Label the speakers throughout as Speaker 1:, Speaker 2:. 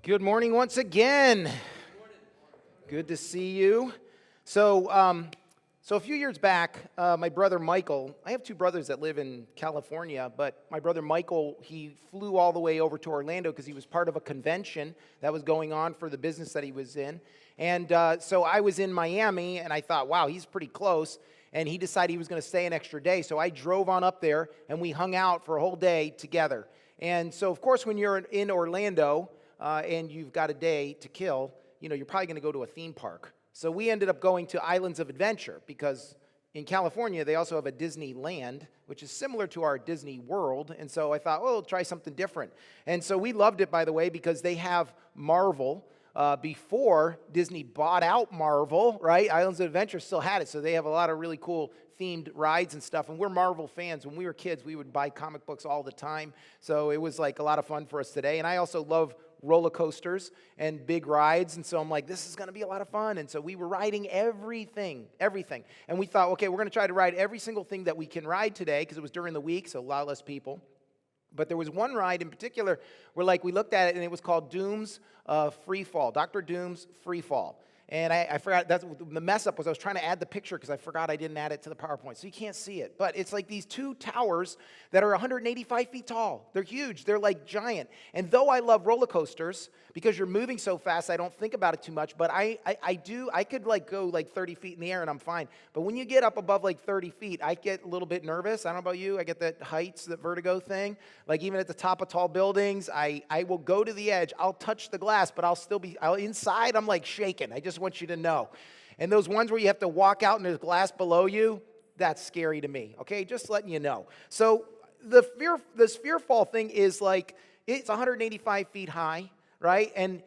Speaker 1: Good morning once again. Good to see you. So a few years back, my brother Michael, I have two brothers that live in California, but my brother Michael, he flew all the way over to Orlando because he was part of a convention that was going on for the business that he was in. And so I was in Miami, and I thought, wow, he's pretty close. And he decided he was going to stay an extra day. So I drove on up there, and we hung out for a whole day together. And so, of course, when you're in Orlando, and you've got a day to kill, you're probably going to go to a theme park. So we ended up going to Islands of Adventure because in California, they also have a Disneyland, which is similar to our Disney World. And so I thought, well, we'll try something different. And so we loved it, by the way, because they have Marvel. Before Disney bought out Marvel, right? Islands of Adventure still had it. So they have a lot of really cool themed rides and stuff. And we're Marvel fans. When we were kids, we would buy comic books all the time. So it was like a lot of fun for us today. And I also love roller coasters and big rides, and so I'm like, this is going to be a lot of fun. And so we were riding everything, and we thought, okay, we're going to try to ride every single thing that we can ride today, because it was during the week, so a lot less people. But there was one ride in particular where, we looked at it, and it was called Doom's Free Fall, Dr. Doom's Free Fall. And I forgot, the mess up was I was trying to add the picture because I forgot I didn't add it to the PowerPoint. So you can't see it. But it's like these two towers that are 185 feet tall. They're huge. They're like giant. And though I love roller coasters, because you're moving so fast, I don't think about it too much. But I could go 30 feet in the air and I'm fine. But when you get up above 30 feet, I get a little bit nervous. I don't know about you. I get that heights, that vertigo thing. Even at the top of tall buildings, I will go to the edge. I'll touch the glass, but I'll still be inside. I'm shaking. I just want you to know. And those ones where you have to walk out and there's glass below you, that's scary to me. Okay, just letting you know. So this fear fall thing is it's 185 feet high, right? And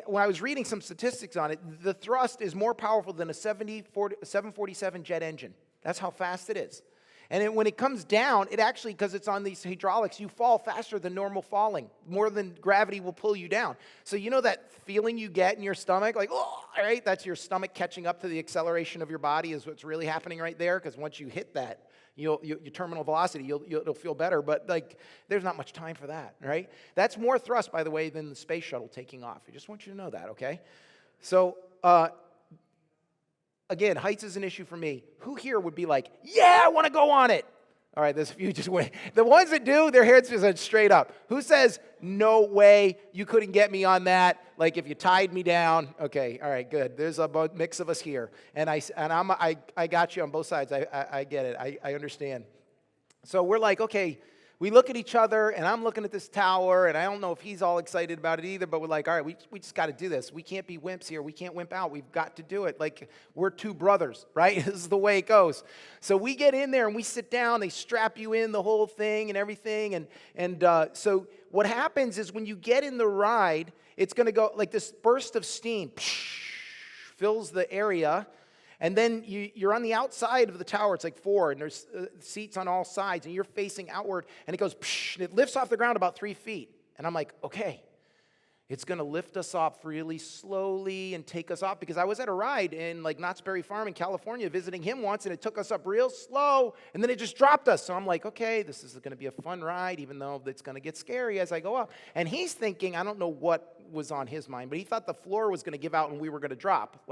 Speaker 1: when I was reading some statistics on it, the thrust is more powerful than a 747 jet engine. That's how fast it is. And when it comes down, it actually, because it's on these hydraulics, you fall faster than normal falling. More than gravity will pull you down. So you know that feeling you get in your stomach? Oh, right? That's your stomach catching up to the acceleration of your body is what's really happening right there. Because once you hit that, your terminal velocity, it'll feel better. But there's not much time for that, right? That's more thrust, by the way, than the space shuttle taking off. I just want you to know that, okay? So, again, heights is an issue for me. Who here would be yeah, I want to go on it? All right, there's a few just went. The ones that do, their heads just straight up. Who says, no way, you couldn't get me on that? If you tied me down. Okay, all right, good. There's a mix of us here. And I got you on both sides. I get it. I understand. So we're okay. We look at each other, and I'm looking at this tower, and I don't know if he's all excited about it either, but we're all right, we just got to do this. We can't be wimps here. We can't wimp out. We've got to do it. We're two brothers, right? This is the way it goes. So we get in there, and we sit down. They strap you in, the whole thing and everything. And so what happens is when you get in the ride, it's going to go this burst of steam fills the area. And then you're on the outside of the tower. It's 4, and there's seats on all sides, and you're facing outward, and it goes, and it lifts off the ground about 3 feet. And I'm okay, it's going to lift us off really slowly and take us off, because I was at a ride in Knott's Berry Farm in California visiting him once, and it took us up real slow, and then it just dropped us. So I'm okay, this is going to be a fun ride, even though it's going to get scary as I go up. And he's thinking, I don't know what was on his mind, but he thought the floor was going to give out and we were going to drop,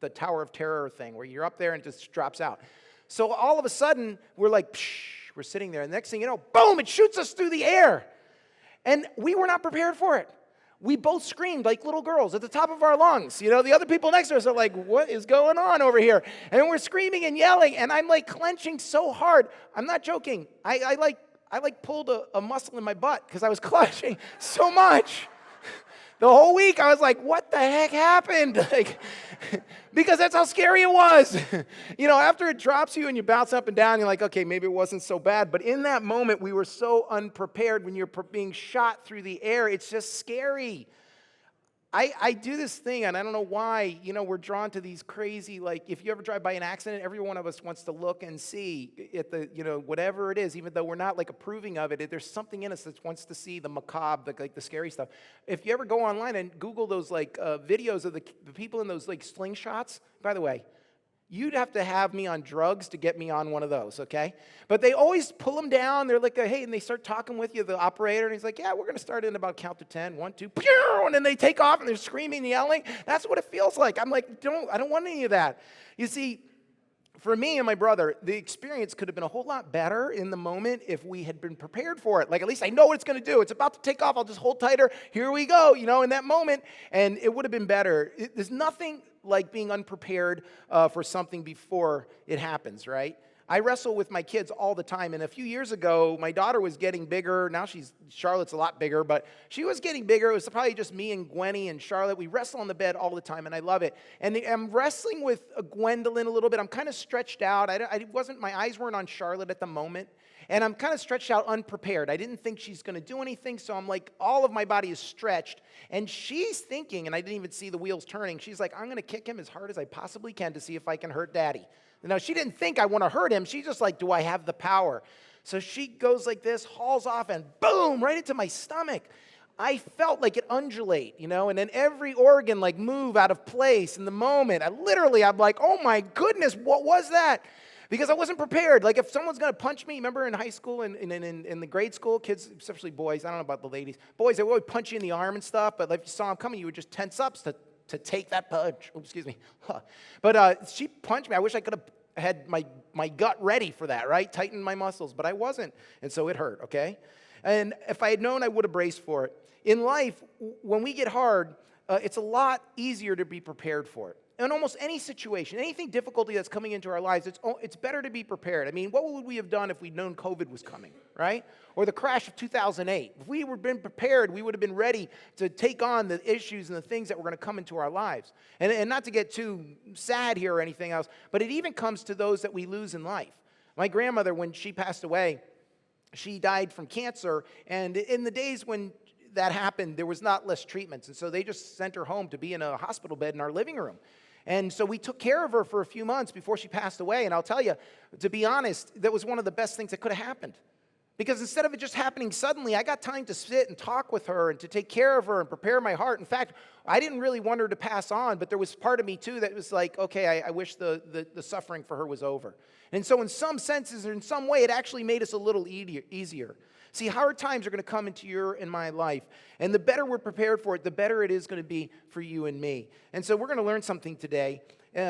Speaker 1: the Tower of Terror thing, where you're up there and it just drops out. So all of a sudden, we're we're sitting there, and the next thing you know, boom, it shoots us through the air. And we were not prepared for it. We both screamed like little girls at the top of our lungs. The other people next to us are what is going on over here? And we're screaming and yelling, and I'm clenching so hard. I'm not joking. I pulled a muscle in my butt because I was clutching so much. The whole week, I was what the heck happened? Because that's how scary it was. After it drops you and you bounce up and down, you're okay, maybe it wasn't so bad. But in that moment, we were so unprepared. When you're being shot through the air, it's just scary. I do this thing, and I don't know why, we're drawn to these crazy, if you ever drive by an accident, every one of us wants to look and see at the, whatever it is, even though we're not, approving of it. There's something in us that wants to see the macabre, the scary stuff. If you ever go online and Google those, videos of the people in those, slingshots, by the way, You'd have to have me on drugs to get me on one of those, okay? But they always pull them down. They're like, hey, and they start talking with you, the operator, and he's like, yeah, we're going to start in about count to 10. 1, 2, pew, and then they take off, and they're screaming, yelling. That's what it feels like. I'm like, I don't want any of that. You see, for me and my brother, the experience could have been a whole lot better in the moment if we had been prepared for it. Like, at least I know what it's going to do. It's about to take off. I'll just hold tighter. Here we go, in that moment. And it would have been better. There's nothing like being unprepared for something before it happens, right? I wrestle with my kids all the time, and a few years ago, my daughter was getting bigger. Now Charlotte's a lot bigger, but she was getting bigger. It was probably just me and Gwenny and Charlotte. We wrestle on the bed all the time, and I love it. And I'm wrestling with Gwendolyn a little bit. I'm kind of stretched out. My eyes weren't on Charlotte at the moment, and I'm kind of stretched out, unprepared. I didn't think she's going to do anything, so I'm like, all of my body is stretched, and she's thinking, and I didn't even see the wheels turning, she's like, I'm going to kick him as hard as I possibly can to see if I can hurt Daddy. Now, she didn't think I want to hurt him. She's just like, do I have the power? So she goes like this, hauls off, and boom, right into my stomach. I felt like it undulate, and then every organ like move out of place in the moment. I'm like, oh my goodness, what was that? Because I wasn't prepared. Like if someone's going to punch me, remember in high school and in the grade school, kids, especially boys, I don't know about the ladies, boys, they would punch you in the arm and stuff, but if you saw them coming, you would just tense up to take that punch. Oh, excuse me. But she punched me. I wish I could have had my gut ready for that, right? Tightened my muscles, but I wasn't. And so it hurt, okay? And if I had known, I would have braced for it. In life, when we get hard, it's a lot easier to be prepared for it. In almost any situation, anything difficulty that's coming into our lives, it's better to be prepared. I mean, what would we have done if we'd known COVID was coming, right? Or the crash of 2008. If we had been prepared, we would have been ready to take on the issues and the things that were going to come into our lives. And not to get too sad here or anything else, but it even comes to those that we lose in life. My grandmother, when she passed away, she died from cancer, and in the days when that happened, there was not less treatments, and so they just sent her home to be in a hospital bed in our living room. And so we took care of her for a few months before she passed away. And I'll tell you, to be honest, that was one of the best things that could have happened. Because instead of it just happening suddenly, I got time to sit and talk with her and to take care of her and prepare my heart. In fact, I didn't really want her to pass on, but there was part of me too that was like, okay, I wish the suffering for her was over. And so in some senses or in some way, it actually made us a little easier. See, hard times are going to come into your and my life. And the better we're prepared for it, the better it is going to be for you and me. And so we're going to learn something today.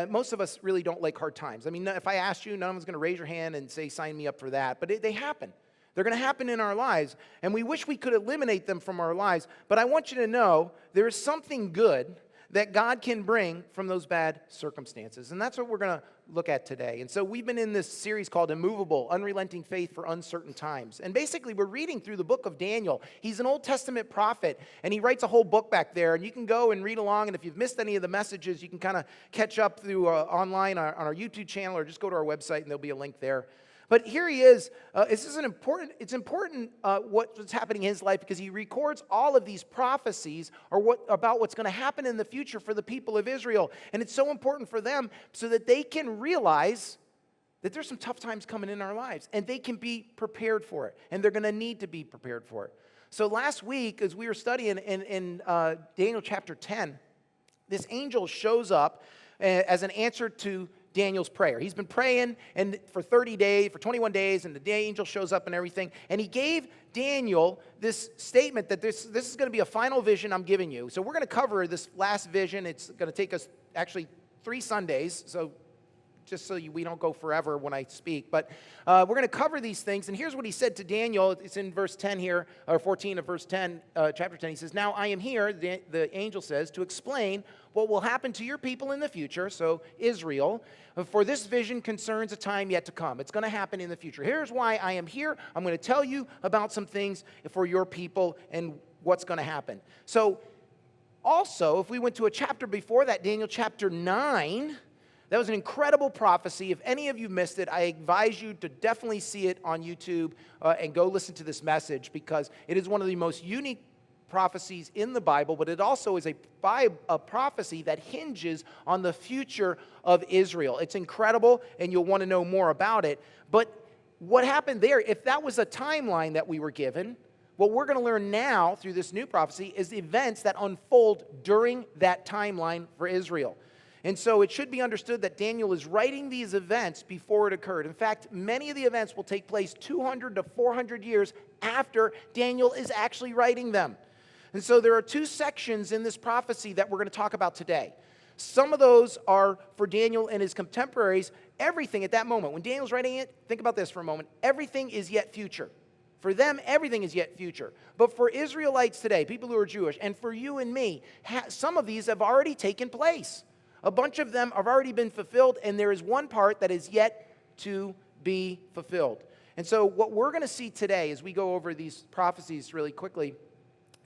Speaker 1: Most of us really don't like hard times. I mean, if I asked you, none of us going to raise your hand and say, sign me up for that. But they happen. They're going to happen in our lives. And we wish we could eliminate them from our lives. But I want you to know there is something good that God can bring from those bad circumstances. And that's what we're going to look at today. And so we've been in this series called Immovable, Unrelenting Faith for Uncertain Times. And basically we're reading through the book of Daniel. He's an Old Testament prophet, and he writes a whole book back there. And you can go and read along, and if you've missed any of the messages, you can kind of catch up through online on our YouTube channel, or just go to our website, and there'll be a link there. But here he is. It's important what's happening in his life, because he records all of these prophecies about what's going to happen in the future for the people of Israel. And it's so important for them so that they can realize that there's some tough times coming in our lives, and they can be prepared for it. And they're going to need to be prepared for it. So last week, as we were studying in Daniel chapter 10, this angel shows up as an answer to Daniel's prayer. He's been praying for 30 days, for 21 days, and the angel shows up and everything. And he gave Daniel this statement that this is going to be a final vision I'm giving you. So we're going to cover this last vision. It's going to take us actually 3 Sundays, so just so we don't go forever when I speak. But we're going to cover these things. And here's what he said to Daniel. It's in verse 10 here, or 14 of verse 10, chapter 10. He says, now I am here, the angel says, to explain what will happen to your people in the future, so Israel, for this vision concerns a time yet to come. It's going to happen in the future. Here's why I am here. I'm going to tell you about some things for your people and what's going to happen. So also, if we went to a chapter before that, Daniel chapter 9, that was an incredible prophecy. If any of you missed it, I advise you to definitely see it on YouTube and go listen to this message, because it is one of the most unique prophecies in the Bible, but it also is a prophecy that hinges on the future of Israel. It's incredible, and you'll want to know more about it. But what happened there, if that was a timeline that we were given, what we're going to learn now through this new prophecy is the events that unfold during that timeline for Israel. And so it should be understood that Daniel is writing these events before it occurred. In fact, many of the events will take place 200 to 400 years after Daniel is actually writing them. And so there are two sections in this prophecy that we're going to talk about today. Some of those are for Daniel and his contemporaries. Everything at that moment, when Daniel's writing it, think about this for a moment. Everything is yet future. For them, everything is yet future. But for Israelites today, people who are Jewish, and for you and me, some of these have already taken place. A bunch of them have already been fulfilled, and there is one part that is yet to be fulfilled. And so what we're going to see today as we go over these prophecies really quickly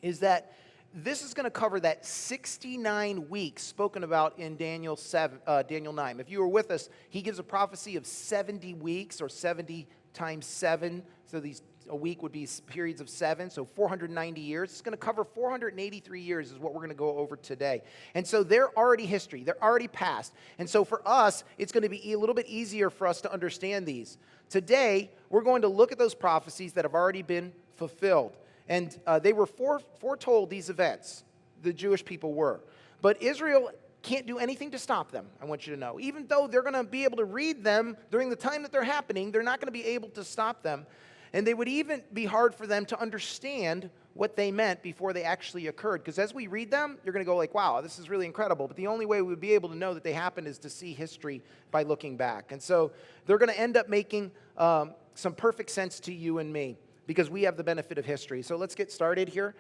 Speaker 1: is that this is going to cover that 69 weeks spoken about in Daniel 9. If you were with us, he gives a prophecy of 70 weeks or 70 times 7. So a week would be periods of 7, so 490 years. It's going to cover 483 years is what we're going to go over today. And so they're already history. They're already past. And so for us, it's going to be a little bit easier for us to understand these. Today, we're going to look at those prophecies that have already been fulfilled. And they were foretold, these events. The Jewish people were. But Israel can't do anything to stop them, I want you to know. Even though they're going to be able to read them during the time that they're happening, they're not going to be able to stop them. And they would even be hard for them to understand what they meant before they actually occurred. Because as we read them, you're going to go like, wow, this is really incredible. But the only way we would be able to know that they happened is to see history by looking back. And so they're going to end up making some perfect sense to you and me because we have the benefit of history. So let's get started here.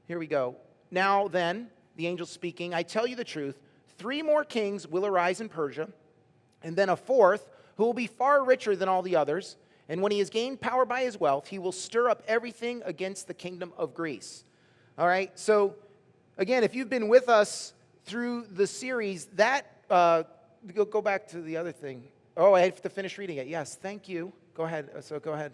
Speaker 1: Here we go. Now then, the angel speaking, I tell you the truth, 3 more kings will arise in Persia, and then a 4th who will be far richer than all the others. And when he has gained power by his wealth, he will stir up everything against the kingdom of Greece. All right, so again, if you've been with us through the series, that, go back to the other thing. Oh, I have to finish reading it. Yes, thank you. Go ahead. Go ahead.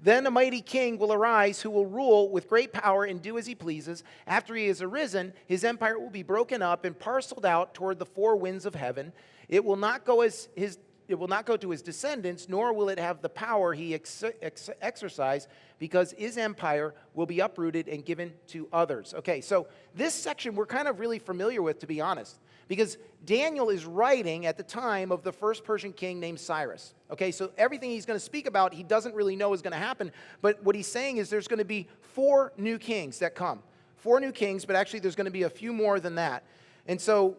Speaker 1: Then a mighty king will arise who will rule with great power and do as he pleases. After he has arisen, his empire will be broken up and parceled out toward the 4 winds of heaven. It will not go to his descendants, nor will it have the power he exercised, because his empire will be uprooted and given to others. Okay, so this section we're kind of really familiar with, to be honest, because Daniel is writing at the time of the first Persian king named Cyrus. Okay, so everything he's going to speak about, he doesn't really know is going to happen, but what he's saying is there's going to be 4 new kings that come. 4 new kings, but actually there's going to be a few more than that. And so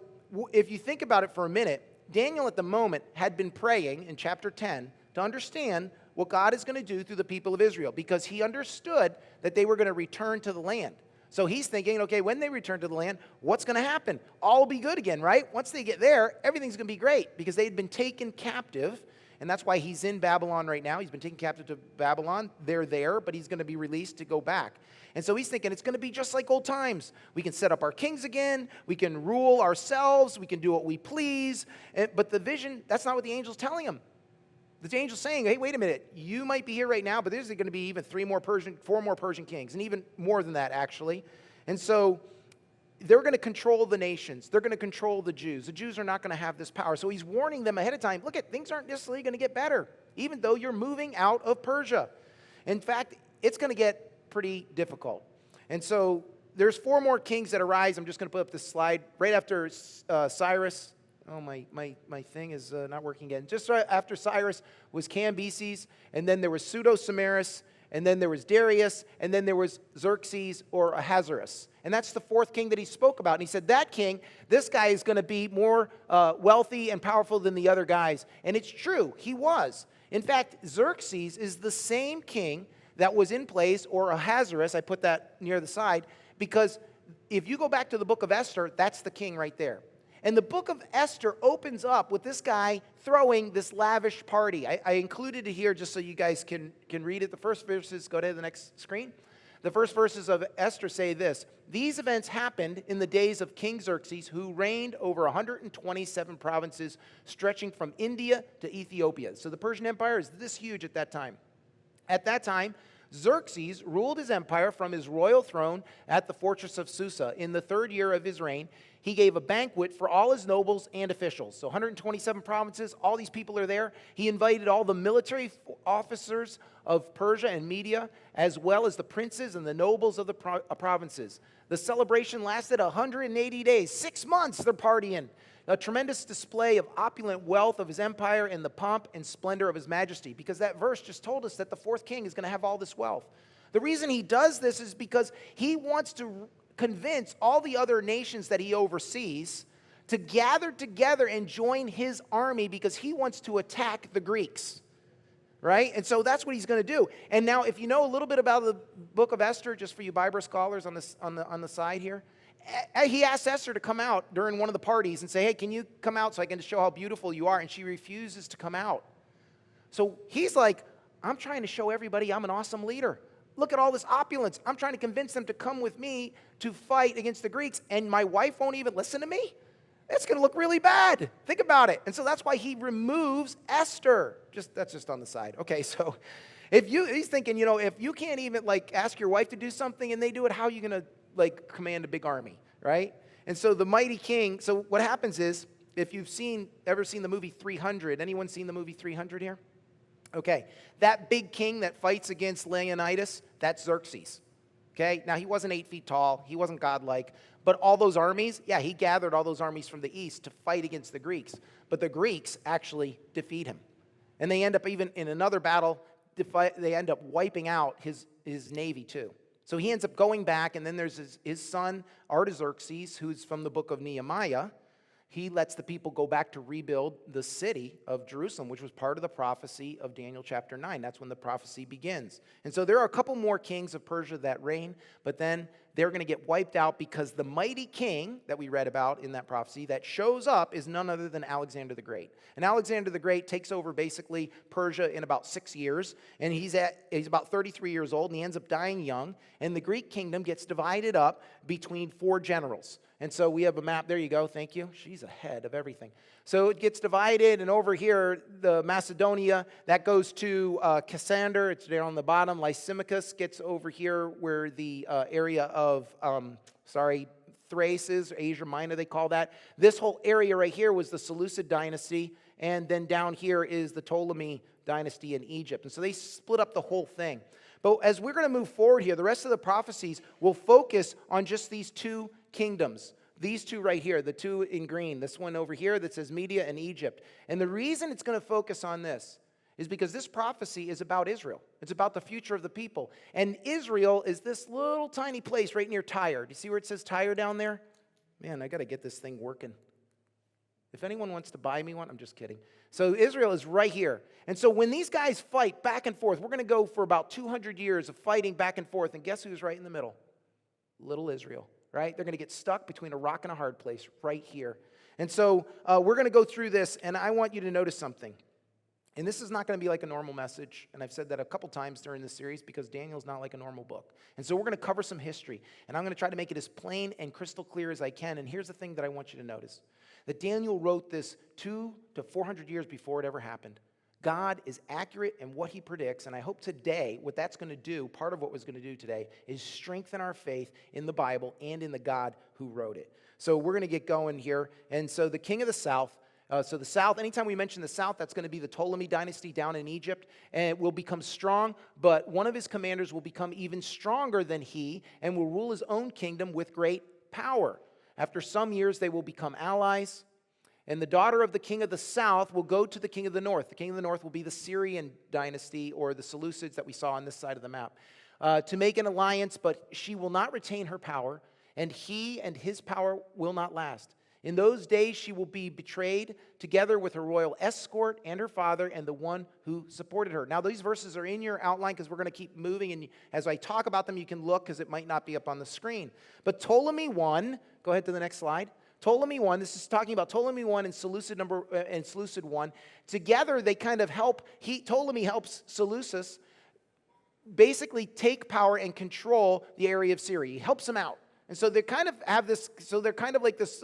Speaker 1: if you think about it for a minute, Daniel at the moment had been praying in chapter 10 to understand what God is going to do through the people of Israel because he understood that they were going to return to the land. So he's thinking, okay, when they return to the land, what's going to happen? All will be good again, right? Once they get there, everything's going to be great because they had been taken captive, and that's why he's in Babylon right now. He's been taken captive to Babylon. They're there, but he's going to be released to go back. And so he's thinking it's going to be just like old times. We can set up our kings again. We can rule ourselves. We can do what we please. But the vision, that's not what the angel's telling him. The angel's saying, hey, wait a minute. You might be here right now, but there's going to be even 4 more Persian kings, and even more than that, actually. And so they're going to control the nations. They're going to control the Jews. The Jews are not going to have this power. So he's warning them ahead of time, look, things aren't necessarily going to get better, even though you're moving out of Persia. In fact, it's going to get pretty difficult. And so there's 4 more kings that arise. I'm just going to put up this slide right after Cyrus. Oh, my thing is not working again. Just right after Cyrus was Cambyses, and then there was Pseudo-Samaris, and then there was Darius, and then there was Xerxes or Ahasuerus. And that's the 4th king that he spoke about. And he said, that king, this guy is going to be more wealthy and powerful than the other guys. And it's true, he was. In fact, Xerxes is the same king that was in place, or Ahasuerus, I put that near the side, because if you go back to the book of Esther, that's the king right there. And the book of Esther opens up with this guy throwing this lavish party. I included it here just so you guys can read it. The first verses, go to the next screen. The first verses of Esther say this: these events happened in the days of King Xerxes, who reigned over 127 provinces, stretching from India to Ethiopia. So the Persian Empire is this huge at that time. At that time, Xerxes ruled his empire from his royal throne at the fortress of Susa. In the 3rd year of his reign, he gave a banquet for all his nobles and officials. So 127 provinces, all these people are there. He invited all the military officers of Persia and Media, as well as the princes and the nobles of the provinces. The celebration lasted 180 days, 6 months they're partying. a tremendous display of opulent wealth of his empire and the pomp and splendor of his majesty, because that verse just told us that the fourth king is going to have all this wealth. The reason he does this is because he wants to convince all the other nations that he oversees to gather together and join his army, because he wants to attack the Greeks, right? And so that's what he's going to do. And now, if you know a little bit about the book of Esther, just for you Bible scholars on the side here, he asked Esther to come out during one of the parties and say, hey, can you come out so I can show how beautiful you are? And she refuses to come out. So he's like, I'm trying to show everybody I'm an awesome leader. Look at all this opulence. I'm trying to convince them to come with me to fight against the Greeks, and my wife won't even listen to me? It's going to look really bad. Think about it. And so that's why he removes Esther. That's just on the side. Okay, so he's thinking, if you can't even ask your wife to do something and they do it, how are you going to command a big army, right? And so the mighty king, so what happens is, if you've ever seen the movie 300, anyone seen the movie 300 here? Okay, that big king that fights against Leonidas, that's Xerxes. Okay, now he wasn't 8 feet tall, he wasn't godlike, but all those armies, he gathered all those armies from the east to fight against the Greeks. But the Greeks actually defeat him. And they end up, even in another battle, they end up wiping out his navy too. So he ends up going back, and then there's his son, Artaxerxes, who's from the book of Nehemiah. He lets the people go back to rebuild the city of Jerusalem, which was part of the prophecy of Daniel chapter 9. That's when the prophecy begins. And so there are a couple more kings of Persia that reign, but then they're going to get wiped out, because the mighty king that we read about in that prophecy that shows up is none other than Alexander the Great. And Alexander the Great takes over basically Persia in about 6 years, and he's about 33 years old, and he ends up dying young, and the Greek kingdom gets divided up between 4 generals. And so we have a map. There you go. Thank you. She's ahead of everything. So it gets divided, and over here, the Macedonia, that goes to Cassander. It's there on the bottom. Lysimachus gets over here where the area of, Thrace is, Asia Minor they call that. This whole area right here was the Seleucid dynasty, and then down here is the Ptolemy dynasty in Egypt. And so they split up the whole thing. But as we're going to move forward here, the rest of the prophecies will focus on just these 2 kingdoms. These 2 right here, the 2 in green, this one over here that says Media and Egypt. And the reason it's going to focus on this is because this prophecy is about Israel. It's about the future of the people. And Israel is this little tiny place right near Tyre. Do you see where it says Tyre down there? Man, I got to get this thing working. If anyone wants to buy me one, I'm just kidding. So Israel is right here. And so when these guys fight back and forth, we're going to go for about 200 years of fighting back and forth. And guess who's right in the middle? Little Israel, right? They're going to get stuck between a rock and a hard place right here. And so we're going to go through this, and I want you to notice something. And this is not going to be like a normal message, and I've said that a couple times during this series, because Daniel's not like a normal book. And so we're going to cover some history, and I'm going to try to make it as plain and crystal clear as I can. And here's the thing that I want you to notice, that Daniel wrote this 200 to 400 years before it ever happened. God is accurate in what he predicts, and I hope today what that's going to do, part of what was going to do today, is strengthen our faith in the Bible and in the God who wrote it. So we're going to get going here. And so the king of the south, so the south, anytime we mention the south, that's going to be the Ptolemy dynasty down in Egypt, and it will become strong, but one of his commanders will become even stronger than he and will rule his own kingdom with great power. After some years, they will become allies, and the daughter of the king of the south will go to the king of the north. The king of the north will be the Syrian dynasty, or the Seleucids that we saw on this side of the map, to make an alliance, but she will not retain her power, and he and his power will not last. In those days she will be betrayed together with her royal escort and her father and the one who supported her. Now these verses are in your outline because we're going to keep moving, and as I talk about them you can look because it might not be up on the screen. But Ptolemy I, go ahead to the next slide. Ptolemy I, this is talking about Ptolemy I and Seleucid I. Together they kind of help, Ptolemy helps Seleucus basically take power and control the area of Syria. He helps him out. And so they kind of have this, so they're kind of like this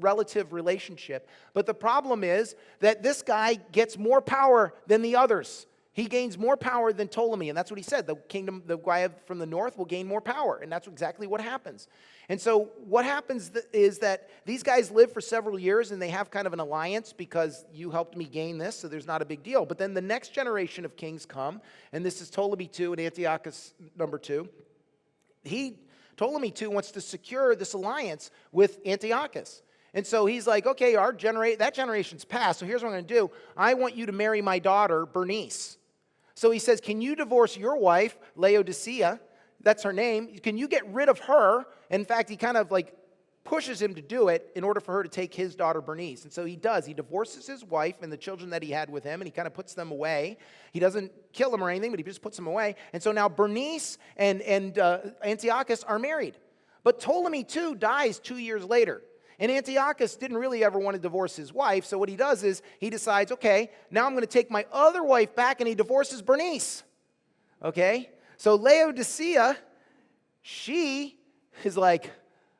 Speaker 1: relative relationship. But the problem is that this guy gets more power than the others. He gains more power than Ptolemy, and that's what he said. The kingdom, the guy from the north will gain more power, and that's exactly what happens. And so what happens is that these guys live for several years, and they have kind of an alliance because you helped me gain this, so there's not a big deal. But then the next generation of kings come, and this is Ptolemy II and Antiochus number 2. Ptolemy II wants to secure this alliance with Antiochus. And so he's like, okay, that generation's passed, so here's what I'm going to do. I want you to marry my daughter, Bernice. So he says, can you divorce your wife, Laodicea? That's her name. Can you get rid of her? In fact, he kind of like pushes him to do it in order for her to take his daughter, Bernice. And so he does. He divorces his wife and the children that he had with him, and he kind of puts them away. He doesn't kill them or anything, but he just puts them away. And so now Bernice and Antiochus are married. But Ptolemy, too, dies 2 years later. And Antiochus didn't really ever want to divorce his wife, so what he does is he decides, okay, now I'm going to take my other wife back, and he divorces Bernice. Okay? So Laodicea, she is like,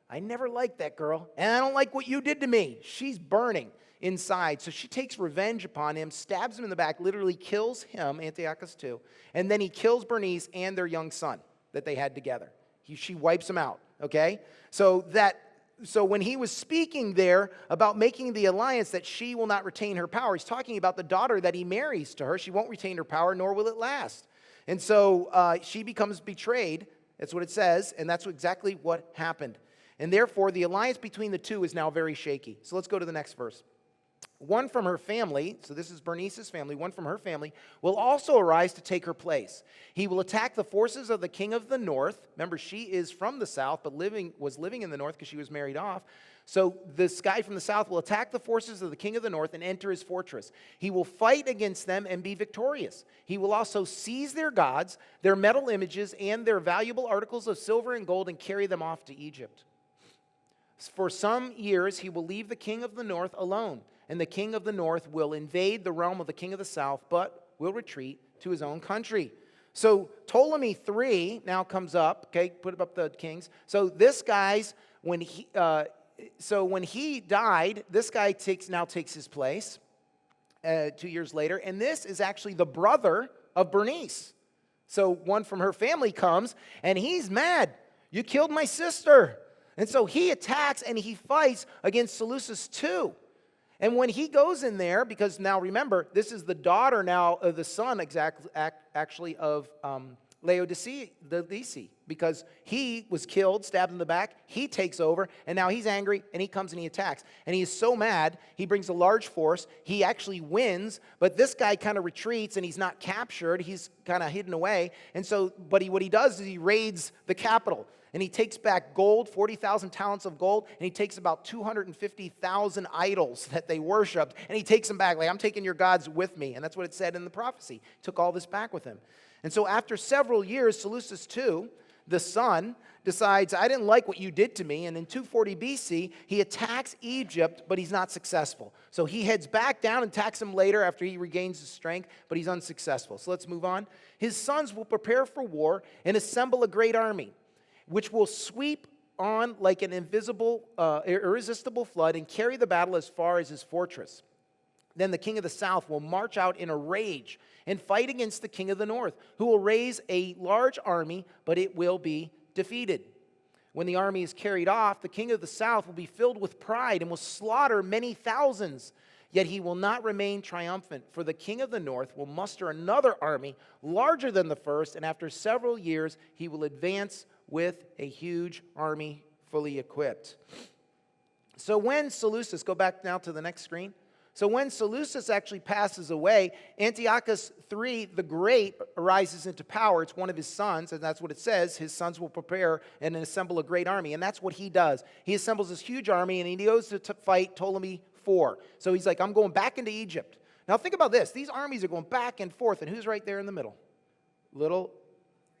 Speaker 1: I never liked that girl, and I don't like what you did to me. She's burning inside. So she takes revenge upon him, stabs him in the back, literally kills him, Antiochus too, and then he kills Bernice and their young son that they had together. She wipes him out, okay? So when he was speaking there about making the alliance that she will not retain her power, he's talking about the daughter that he marries to her. She won't retain her power, nor will it last. And so she becomes betrayed. That's what it says, and that's exactly what happened. And therefore, the alliance between the two is now very shaky. So let's go to the next verse. One from her family, so this is Bernice's family, one from her family, will also arise to take her place. He will attack the forces of the king of the north. Remember, she is from the south, but was living in the north because she was married off. So this guy from the south will attack the forces of the king of the north and enter his fortress. He will fight against them and be victorious. He will also seize their gods, their metal images, and their valuable articles of silver and gold and carry them off to Egypt. For some years, he will leave the king of the north alone, and the king of the north will invade the realm of the king of the south, but will retreat to his own country. So Ptolemy III now comes up. Okay, put up the kings. So this guy's when he died, this guy now takes his place 2 years later, and this is actually the brother of Bernice. So one from her family comes, and he's mad. You killed my sister. And so he attacks and he fights against Seleucus too. And when he goes in there, because now remember, this is the daughter now of the son actually of Laodicea, because he was killed, stabbed in the back. He takes over, and now he's angry, and he comes and he attacks. And he is so mad, he brings a large force. He actually wins, but this guy kind of retreats, and he's not captured. He's kind of hidden away. And so, what he does is he raids the capital. And he takes back gold, 40,000 talents of gold, and he takes about 250,000 idols that they worshipped, and he takes them back, like, I'm taking your gods with me. And that's what it said in the prophecy. He took all this back with him. And so after several years, Seleucus II, the son, decides, I didn't like what you did to me, and in 240 BC, he attacks Egypt, but he's not successful. So he heads back down and attacks him later after he regains his strength, but he's unsuccessful. So let's move on. His sons will prepare for war and assemble a great army, which will sweep on like an irresistible flood and carry the battle as far as his fortress. Then the king of the south will march out in a rage and fight against the king of the north, who will raise a large army, but it will be defeated. When the army is carried off, the king of the south will be filled with pride and will slaughter many thousands. Yet he will not remain triumphant, for the king of the north will muster another army larger than the first, and after several years he will advance with a huge army fully equipped. So when Seleucus, go back now to the next screen. So when Seleucus actually passes away, Antiochus III the Great arises into power. It's one of his sons, and that's what it says. His sons will prepare and assemble a great army, and that's what he does. He assembles this huge army, and he goes to fight Ptolemy IV. So he's like, I'm going back into Egypt. Now think about this. These armies are going back and forth, and who's right there in the middle? Little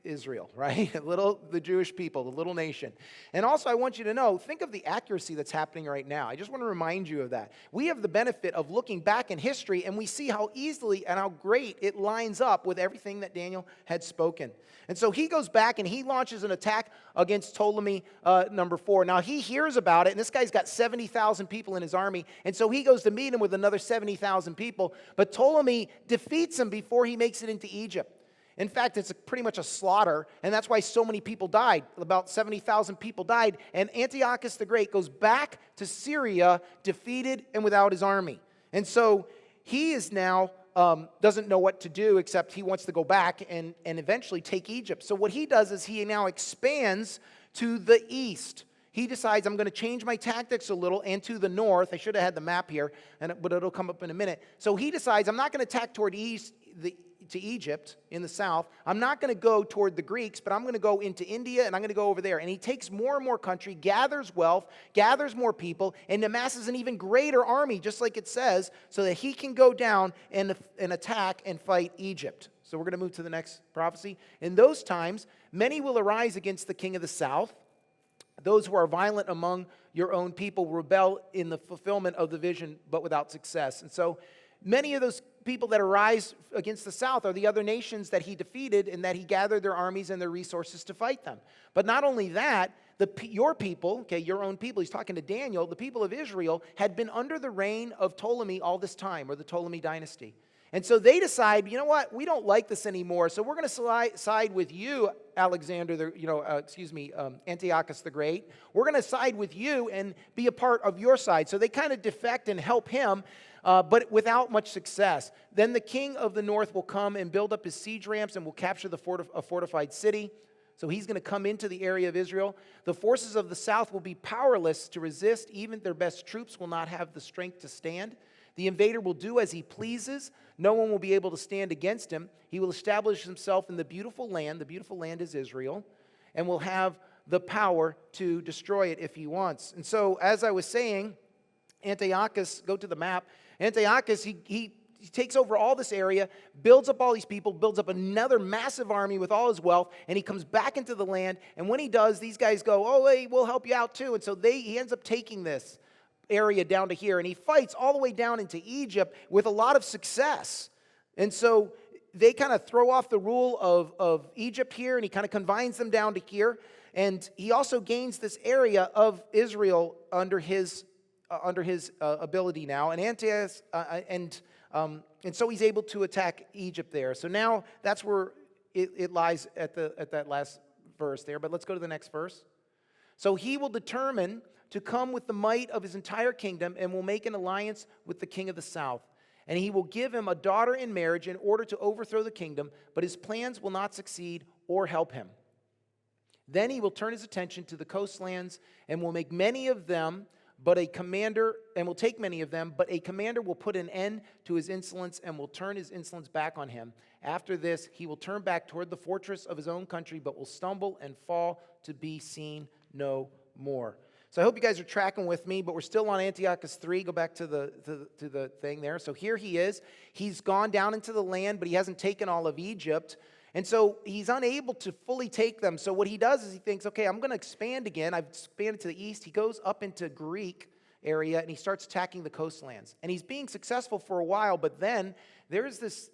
Speaker 1: Israel, right? The Jewish people, the little nation. And also I want you to know, think of the accuracy that's happening right now. I just want to remind you of that. We have the benefit of looking back in history, and we see how easily and how great it lines up with everything that Daniel had spoken. And so he goes back and he launches an attack against Ptolemy number 4. Now he hears about it, and this guy's got 70,000 people in his army, and so he goes to meet him with another 70,000 people, but Ptolemy defeats him before he makes it into Egypt. In fact, it's pretty much a slaughter, and that's why so many people died. About 70,000 people died, and Antiochus the Great goes back to Syria defeated and without his army. And so he is now, doesn't know what to do, except he wants to go back and eventually take Egypt. So what he does is he now expands to the east. he decides, I'm going to change my tactics a little, and to the north. I should have had the map here, but it'll come up in a minute. So he decides, I'm not going to attack toward to Egypt in the south. I'm not going to go toward the Greeks, but I'm going to go into India, and I'm going to go over there. And he takes more and more country, gathers wealth, gathers more people, and amasses an even greater army, just like it says, so that he can go down and attack and fight Egypt. So we're going to move to the next prophecy. In those times, many will arise against the king of the south. Those who are violent among your own people rebel in the fulfillment of the vision, but without success. And so many of those people that arise against the south are the other nations that he defeated and that he gathered their armies and their resources to fight them. But not only that, your people, okay, your own people, he's talking to Daniel, the people of Israel had been under the reign of Ptolemy all this time, or the Ptolemy dynasty. And so they decide, you know what, we don't like this anymore, so we're going to side with you, Antiochus the Great. We're going to side with you and be a part of your side. So they kind of defect and help him, but without much success. Then the king of the north will come and build up his siege ramps and will capture a fortified city. So he's going to come into the area of Israel. The forces of the south will be powerless to resist. Even their best troops will not have the strength to stand. The invader will do as he pleases. No one will be able to stand against him. He will establish himself in the beautiful land. The beautiful land is Israel. And will have the power to destroy it if he wants. And so, as I was saying, Antiochus, go to the map. Antiochus, he takes over all this area, builds up all these people, builds up another massive army with all his wealth, and he comes back into the land. And when he does, these guys go, oh, hey, we'll help you out too. And so he ends up taking this area down to here, and he fights all the way down into Egypt with a lot of success. And so they kind of throw off the rule of Egypt here, and he kind of confines them down to here. And he also gains this area of Israel under his ability now. And so he's able to attack Egypt there. So now that's where it lies at that last verse there. But let's go to the next verse. So he will determine to come with the might of his entire kingdom and will make an alliance with the king of the south. And he will give him a daughter in marriage in order to overthrow the kingdom, but his plans will not succeed or help him. Then he will turn his attention to the coastlands and will make many of them, but a commander will put an end to his insolence and will turn his insolence back on him. After this, he will turn back toward the fortress of his own country, but will stumble and fall to be seen no more. So I hope you guys are tracking with me, but we're still on Antiochus 3. Go back to the thing there. So here he is. He's gone down into the land, but he hasn't taken all of Egypt. And so he's unable to fully take them. So what he does is he thinks, okay, I'm going to expand again. I've expanded to the east. He goes up into Greek area, and he starts attacking the coastlands. And he's being successful for a while, but then there's this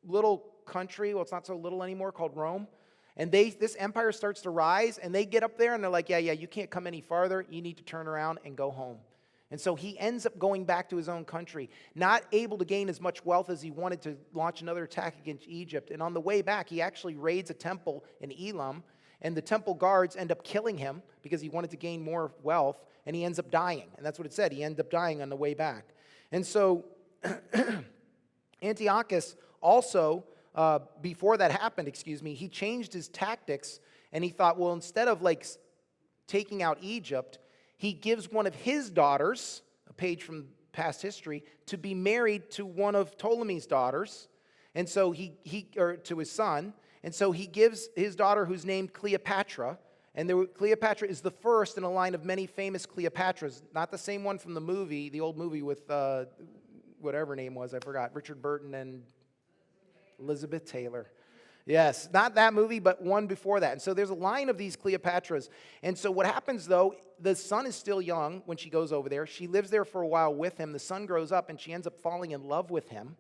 Speaker 1: little country, well, it's not so little anymore, called Rome. And this empire starts to rise, and they get up there, and they're like, yeah, you can't come any farther. You need to turn around and go home. And so he ends up going back to his own country, not able to gain as much wealth as he wanted to launch another attack against Egypt. And on the way back, he actually raids a temple in Elam, and the temple guards end up killing him because he wanted to gain more wealth, and he ends up dying. And that's what it said. He ended up dying on the way back. And so Antiochus also, before that happened, he changed his tactics, and he thought, well, instead of taking out Egypt, he gives one of his daughters, a page from past history, to be married to one of Ptolemy's daughters, and so or to his son, and so he gives his daughter, who's named Cleopatra, and Cleopatra is the first in a line of many famous Cleopatras, not the same one from the movie, the old movie with whatever her name was, I forgot, Richard Burton and Elizabeth Taylor. Yes, not that movie, but one before that. And so there's a line of these Cleopatras. And so what happens, though, the son is still young when she goes over there. She lives there for a while with him. The son grows up, and she ends up falling in love with him.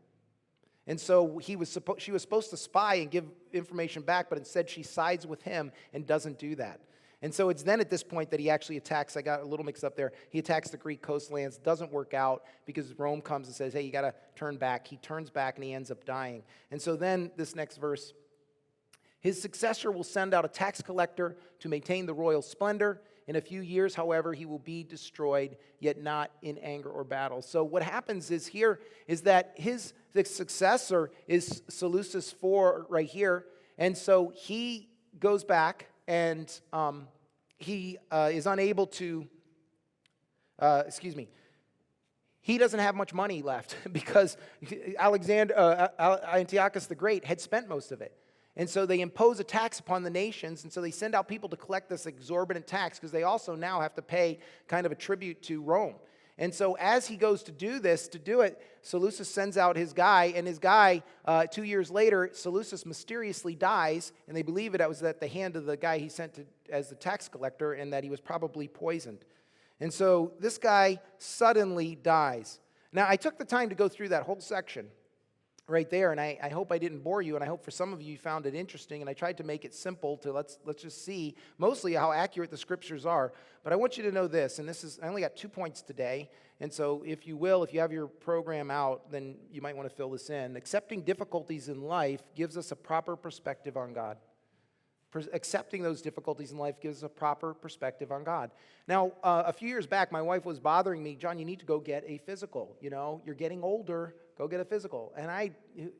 Speaker 1: And so she was supposed to spy and give information back, but instead she sides with him and doesn't do that. And so it's then at this point that he actually attacks. I got a little mixed up there. He attacks the Greek coastlands. Doesn't work out because Rome comes and says, hey, you got to turn back. He turns back, and he ends up dying. And so then this next verse, his successor will send out a tax collector to maintain the royal splendor. In a few years, however, he will be destroyed, yet not in anger or battle. So what happens is that the successor is Seleucus IV right here. And so he goes back and he is unable to, he doesn't have much money left because Antiochus the Great had spent most of it. And so they impose a tax upon the nations, and so they send out people to collect this exorbitant tax because they also now have to pay kind of a tribute to Rome. And so as he goes to do it, Seleucus sends out his guy, and his guy, 2 years later, Seleucus mysteriously dies, and they believe it was at the hand of the guy he sent as the tax collector, and that he was probably poisoned. And so this guy suddenly dies. Now, I took the time to go through that whole section right there, and I hope I didn't bore you, and I hope for some of you found it interesting, and I tried to make it simple to let's just see mostly how accurate the scriptures are. But I want you to know this, and I only got 2 points today, and so if you have your program out, then you might want to fill this in. Accepting difficulties in life gives us a proper perspective on God. Accepting those difficulties in life gives a proper perspective on God. Now, a few years back, my wife was bothering me, John, you need to go get a physical. You're getting older, go get a physical. And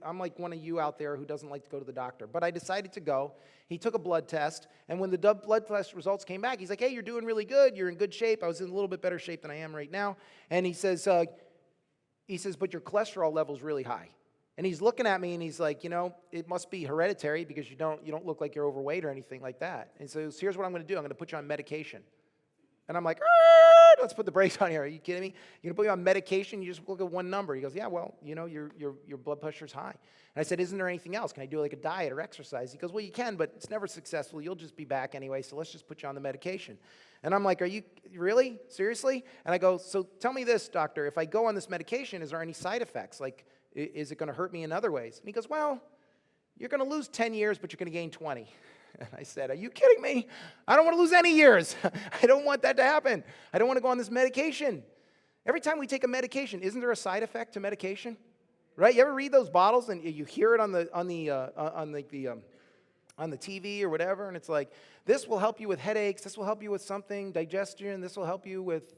Speaker 1: I'm like one of you out there who doesn't like to go to the doctor. But I decided to go. He took a blood test, and when the blood test results came back, he's like, hey, you're doing really good. You're in good shape. I was in a little bit better shape than I am right now. And he says, but your cholesterol level's really high. And he's looking at me and he's like, it must be hereditary because you don't look like you're overweight or anything like that. And so here's what I'm going to do. I'm going to put you on medication. And I'm like, let's put the brakes on here. Are you kidding me? You're going to put me on medication? You just look at one number. He goes, yeah, well, your blood pressure's high. And I said, isn't there anything else? Can I do like a diet or exercise? He goes, well, you can, but it's never successful. You'll just be back anyway, so let's just put you on the medication. And I'm like, are you really? Seriously? And I go, so tell me this, doctor. If I go on this medication, is there any side effects? Like, is it going to hurt me in other ways? And he goes, well, you're going to lose 10 years, but you're going to gain 20. And I said, are you kidding me? I don't want to lose any years. I don't want that to happen. I don't want to go on this medication. Every time we take a medication, isn't there a side effect to medication? Right? You ever read those bottles and you hear it on the TV or whatever, and it's like, this will help you with headaches, this will help you with something, digestion, this will help you with,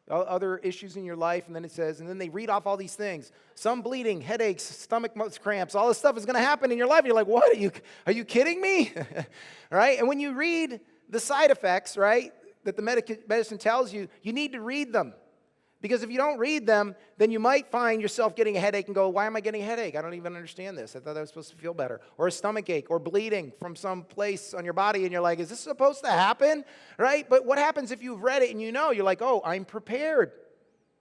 Speaker 1: other issues in your life, and then it says, and then they read off all these things. Some bleeding, headaches, stomach cramps, all this stuff is going to happen in your life. You're like, what? Are you kidding me? Right? And when you read the side effects, right, that the medicine tells you, you need to read them. Because if you don't read them, then you might find yourself getting a headache and go, why am I getting a headache? I don't even understand this. I thought I was supposed to feel better. Or a stomach ache or bleeding from some place on your body, and you're like, is this supposed to happen? Right? But what happens if you've read it and you're like, oh, I'm prepared.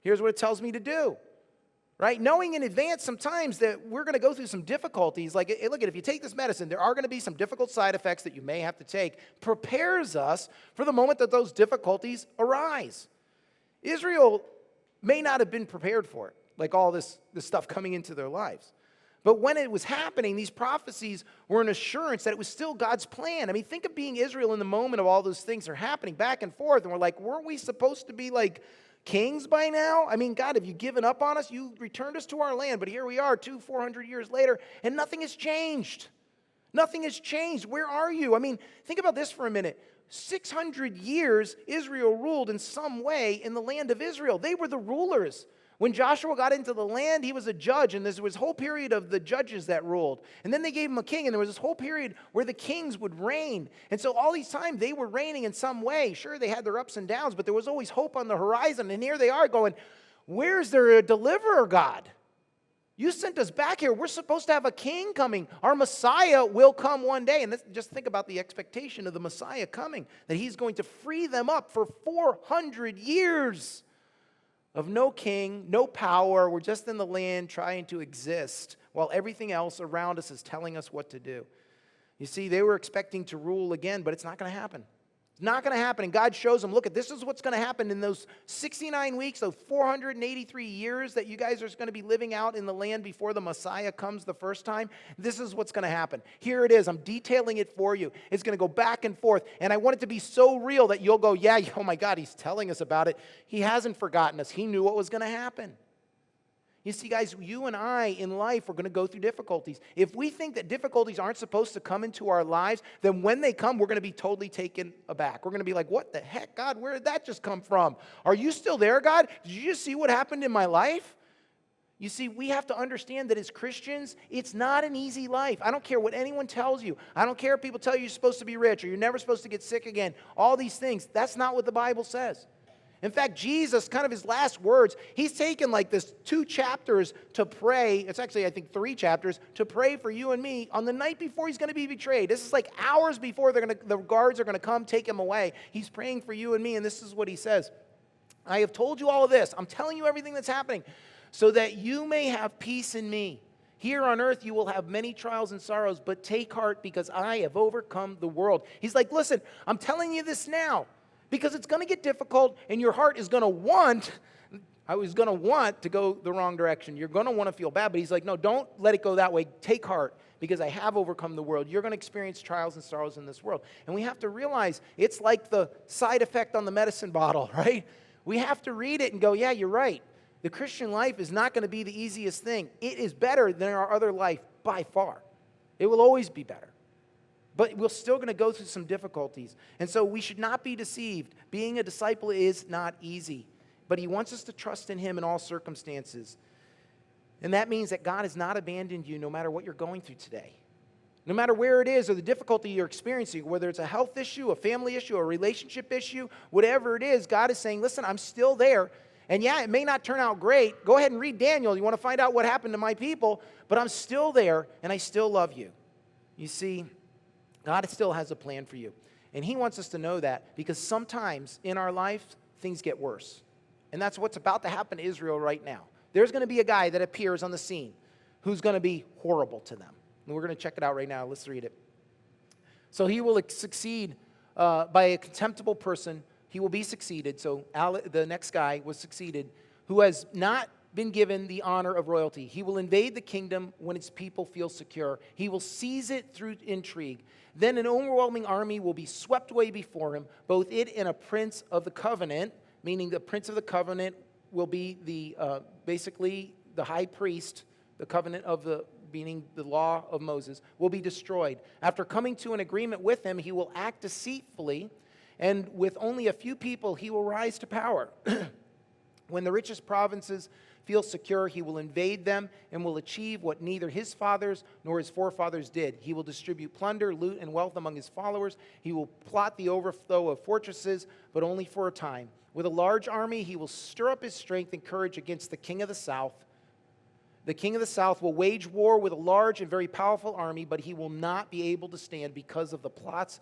Speaker 1: Here's what it tells me to do. Right? Knowing in advance sometimes that we're going to go through some difficulties, like, look, if you take this medicine, there are going to be some difficult side effects that you may have to take, prepares us for the moment that those difficulties arise. Israel may not have been prepared for it, like all this stuff coming into their lives. But when it was happening, these prophecies were an assurance that it was still God's plan. I mean, think of being Israel in the moment of all those things are happening back and forth, and we're like, weren't we supposed to be like kings by now? I mean, God, have you given up on us? You returned us to our land, but here we are 400 years later, and nothing has changed. Nothing has changed. Where are you? I mean, think about this for a minute. 600 years, Israel ruled in some way in the land of Israel. They were the rulers. When Joshua got into the land, he was a judge, and there was a whole period of the judges that ruled. And then they gave him a king, and there was this whole period where the kings would reign. And so all these time, they were reigning in some way. Sure, they had their ups and downs, but there was always hope on the horizon. And here they are going, where's their deliverer, God? You sent us back here. We're supposed to have a king coming. Our Messiah will come one day. And just think about the expectation of the Messiah coming, that he's going to free them up for 400 years of no king, no power. We're just in the land trying to exist while everything else around us is telling us what to do. You see, they were expecting to rule again, but it's not going to happen. Not going to happen. And God shows them, look, this is what's going to happen in those 69 weeks, those 483 years that you guys are going to be living out in the land before the Messiah comes the first time. This is what's going to happen. Here it is. I'm detailing it for you. It's going to go back and forth. And I want it to be so real that you'll go, yeah, oh my God, he's telling us about it. He hasn't forgotten us. He knew what was going to happen. You see, guys, you and I in life are going to go through difficulties. If we think that difficulties aren't supposed to come into our lives, then when they come, we're going to be totally taken aback. We're going to be like, what the heck, God, where did that just come from? Are you still there, God? Did you just see what happened in my life? You see, we have to understand that as Christians, it's not an easy life. I don't care what anyone tells you. I don't care if people tell you you're supposed to be rich or you're never supposed to get sick again. All these things, that's not what the Bible says. In fact, Jesus, kind of his last words, he's taken like this 2 chapters to pray. It's actually, I think, 3 chapters to pray for you and me on the night before he's going to be betrayed. This is like hours before the guards are going to come take him away. He's praying for you and me, and this is what he says. I have told you all of this. I'm telling you everything that's happening so that you may have peace in me. Here on earth you will have many trials and sorrows, but take heart because I have overcome the world. He's like, listen, I'm telling you this now because it's going to get difficult and your heart is going to want to go the wrong direction. You're going to want to feel bad, but he's like, no, don't let it go that way. Take heart because I have overcome the world. You're going to experience trials and sorrows in this world. And we have to realize it's like the side effect on the medicine bottle, right? We have to read it and go, yeah, you're right. The Christian life is not going to be the easiest thing. It is better than our other life by far. It will always be better. But we're still going to go through some difficulties. And so we should not be deceived. Being a disciple is not easy. But he wants us to trust in him in all circumstances. And that means that God has not abandoned you no matter what you're going through today. No matter where it is or the difficulty you're experiencing, whether it's a health issue, a family issue, a relationship issue, whatever it is, God is saying, listen, I'm still there. And yeah, it may not turn out great. Go ahead and read Daniel. You want to find out what happened to my people, but I'm still there and I still love you. You see, God still has a plan for you. And he wants us to know that because sometimes in our life, things get worse. And that's what's about to happen to Israel right now. There's going to be a guy that appears on the scene who's going to be horrible to them. And we're going to check it out right now. Let's read it. So he will succeed by a contemptible person. He will be succeeded. So the next guy was succeeded, who has not been given the honor of royalty. He will invade the kingdom when its people feel secure. He will seize it through intrigue. Then an overwhelming army will be swept away before him, both it and a prince of the covenant, meaning the prince of the covenant will be basically the high priest, the covenant of meaning the law of Moses, will be destroyed. After coming to an agreement with him, he will act deceitfully, and with only a few people, he will rise to power. When the richest provinces feel secure, he will invade them and will achieve what neither his fathers nor his forefathers did. He will distribute plunder, loot, and wealth among his followers. He will plot the overthrow of fortresses, but only for a time. With a large army, he will stir up his strength and courage against the king of the south. The king of the south will wage war with a large and very powerful army, but he will not be able to stand because of the plots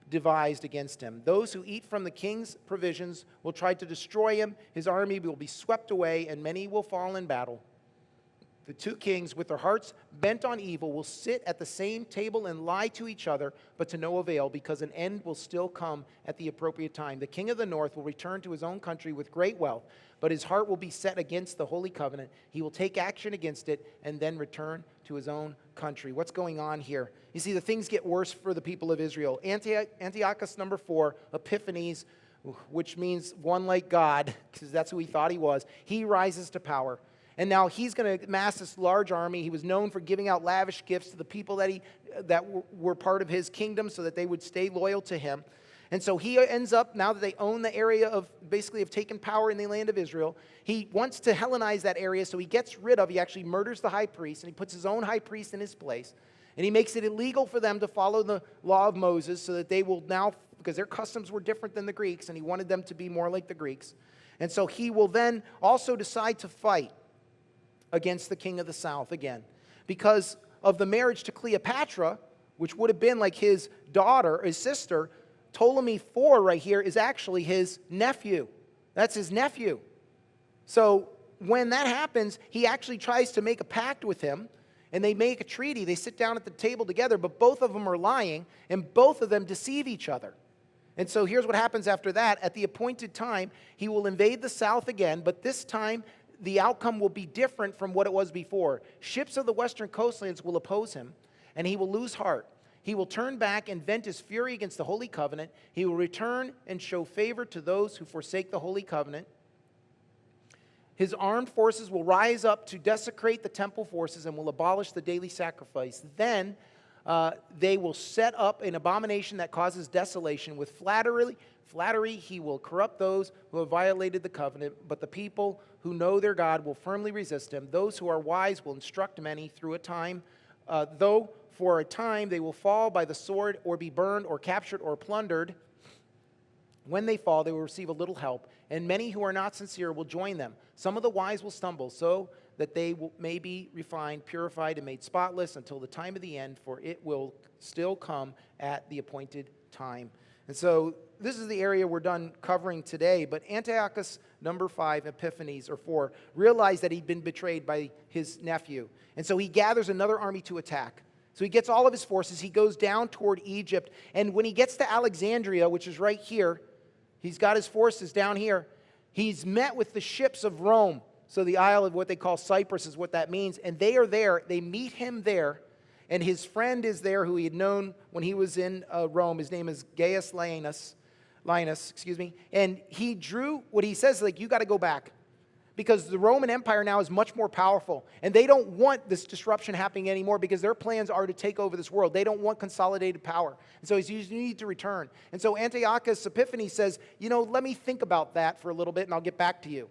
Speaker 1: devised against him. Those who eat from the king's provisions will try to destroy him. His army will be swept away, and many will fall in battle. The 2 kings, with their hearts bent on evil, will sit at the same table and lie to each other, but to no avail, because an end will still come at the appropriate time. The king of the north will return to his own country with great wealth, but his heart will be set against the holy covenant. He will take action against it and then return to his own country. What's going on here? You see, the things get worse for the people of Israel. Antiochus number 4, Epiphanes, which means one like God, because that's who he thought he was. He rises to power. And now he's going to amass this large army. He was known for giving out lavish gifts to the people that were part of his kingdom so that they would stay loyal to him. And so he ends up, now that they own the area of, basically have taken power in the land of Israel, he wants to Hellenize that area, so he actually murders the high priest, and he puts his own high priest in his place. And he makes it illegal for them to follow the law of Moses so that they will now, because their customs were different than the Greeks, and he wanted them to be more like the Greeks. And so he will then also decide to fight against the king of the south again. Because of the marriage to Cleopatra, which would have been like his daughter, his sister, Ptolemy IV right here is actually his nephew. That's his nephew. So when that happens, he actually tries to make a pact with him, and they make a treaty. They sit down at the table together, but both of them are lying, and both of them deceive each other. And so here's what happens after that. At the appointed time, he will invade the south again, but this time the outcome will be different from what it was before. Ships of the western coastlands will oppose him, and he will lose heart. He will turn back and vent his fury against the Holy Covenant. He will return and show favor to those who forsake the Holy Covenant. His armed forces will rise up to desecrate the temple forces and will abolish the daily sacrifice. Then they will set up an abomination that causes desolation. With flattery, he will corrupt those who have violated the covenant, but the people who know their God will firmly resist him. Those who are wise will instruct many through a time, though for a time they will fall by the sword or be burned or captured or plundered. When they fall, they will receive a little help, and many who are not sincere will join them. Some of the wise will stumble, so that they may be refined, purified, and made spotless until the time of the end, for it will still come at the appointed time. And so this is the area we're done covering today. But Antiochus, number 5, Epiphanes, or 4, realized that he'd been betrayed by his nephew. And so he gathers another army to attack. So he gets all of his forces. He goes down toward Egypt. And when he gets to Alexandria, which is right here, he's got his forces down here. He's met with the ships of Rome. So the Isle of what they call Cyprus is what that means. And they are there. They meet him there. And his friend is there who he had known when he was in Rome. His name is Gaius Linus, and he drew what he says, like, you got to go back. Because the Roman Empire now is much more powerful. And they don't want this disruption happening anymore because their plans are to take over this world. They don't want consolidated power. And so you need to return. And so Antiochus Epiphanes says, let me think about that for a little bit and I'll get back to you.